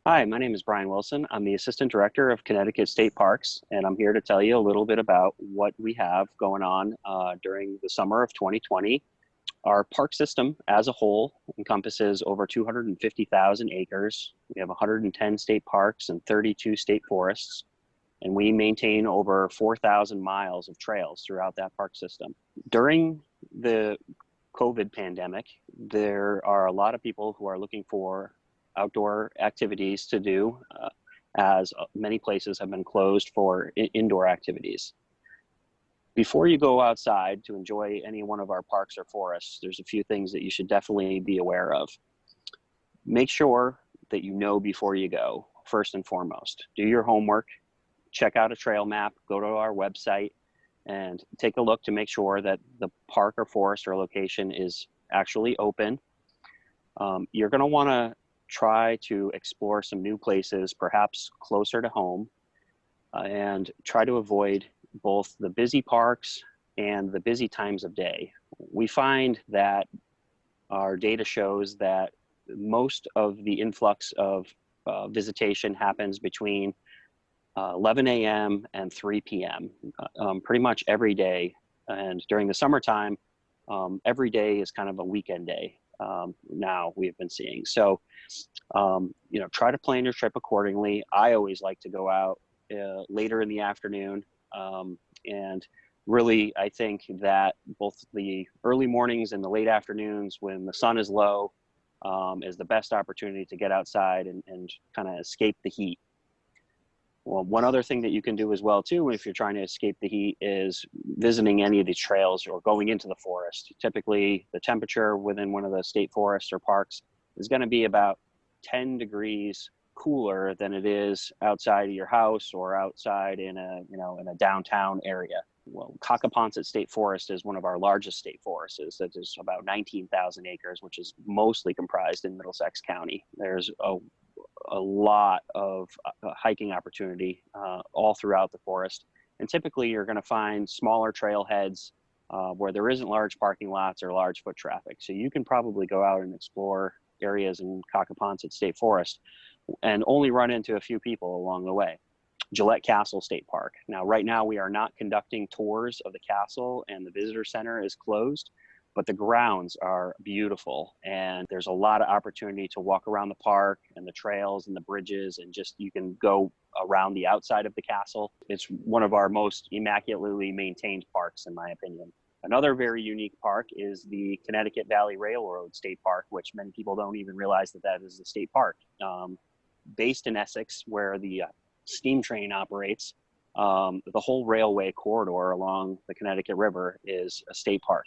Hi, my name is Brian Wilson. I'm the Assistant Director of Connecticut State Parks, and I'm here to tell you a little bit about what we have going on during the summer of 2020. Our park system as a whole encompasses over 250,000 acres. We have 110 state parks and 32 state forests, and we maintain over 4,000 miles of trails throughout that park system. During the COVID pandemic, there are a lot of people who are looking for outdoor activities to do, as many places have been closed for indoor activities. Before you go outside to enjoy any one of our parks or forests, there's a few things that you should definitely be aware of. Make sure that you know before you go, first and foremost. Do your homework, check out a trail map, go to our website, and take a look to make sure that the park or forest or location is actually open. You're going to want to try to explore some new places, perhaps closer to home, and try to avoid both the busy parks and the busy times of day. We find that our data shows that most of the influx of visitation happens between 11 a.m. and 3 p.m. Pretty much every day. And during the summertime, every day is kind of a weekend day. Now we've been seeing. So, try to plan your trip accordingly. I always like to go out later in the afternoon. And really, I think that both the early mornings and the late afternoons when the sun is low is the best opportunity to get outside and kind of escape the heat. Well, one other thing that you can do as well too, if you're trying to escape the heat, is visiting any of these trails or going into the forest. Typically, the temperature within one of the state forests or parks is going to be about 10 degrees cooler than it is outside of your house or outside in a downtown area. Well, Cockaponset State Forest is one of our largest state forests. That is about 19,000 acres, which is mostly comprised in Middlesex County. There's a lot of hiking opportunity all throughout the forest. And typically you're going to find smaller trailheads where there isn't large parking lots or large foot traffic. So you can probably go out and explore areas in Cockaponset State Forest and only run into a few people along the way. Gillette Castle State Park. Now, right now we are not conducting tours of the castle and the visitor center is closed, but the grounds are beautiful and there's a lot of opportunity to walk around the park and the trails and the bridges, and just you can go around the outside of the castle. It's one of our most immaculately maintained parks, in my opinion. Another very unique park is the Connecticut Valley Railroad State Park, which many people don't even realize that is a state park. Based in Essex, where the steam train operates, the whole railway corridor along the Connecticut River is a state park.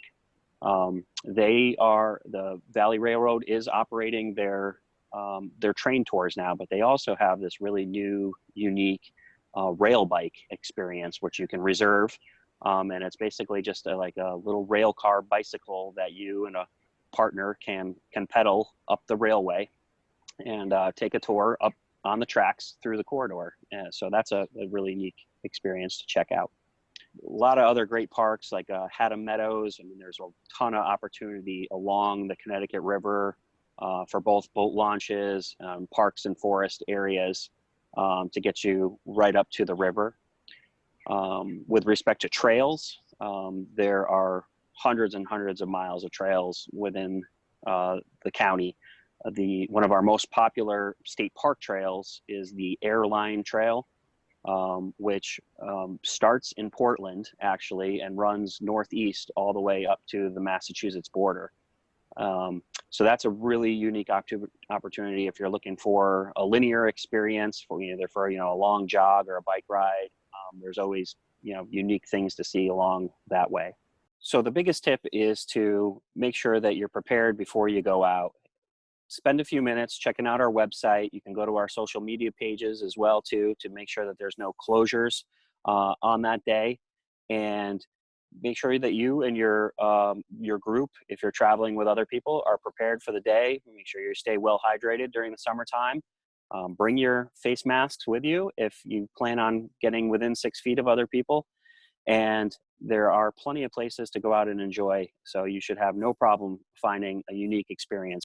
The Valley Railroad is operating their train tours now, but they also have this really new, unique rail bike experience, which you can reserve. And it's basically just like a little rail car bicycle that you and a partner can pedal up the railway and take a tour up on the tracks through the corridor. So that's a really unique experience to check out. A lot of other great parks like Haddam Meadows. I mean, there's a ton of opportunity along the Connecticut River for both boat launches, parks and forest areas to get you right up to the river. With respect to trails, there are hundreds and hundreds of miles of trails within the county. One of our most popular state park trails is the Airline Trail, which starts in Portland, actually, and runs northeast all the way up to the Massachusetts border. So that's a really unique opportunity if you're looking for a linear experience, for either a long jog or a bike ride. There's always unique things to see along that way. So the biggest tip is to make sure that you're prepared before you go out. Spend a few minutes checking out our website. You can go to our social media pages as well too, to make sure that there's no closures on that day, and make sure that you and your group, if you're traveling with other people, are prepared for the day. Make sure you stay well hydrated during the summertime. Bring your face masks with you if you plan on getting within 6 feet of other people. And there are plenty of places to go out and enjoy, so you should have no problem finding a unique experience.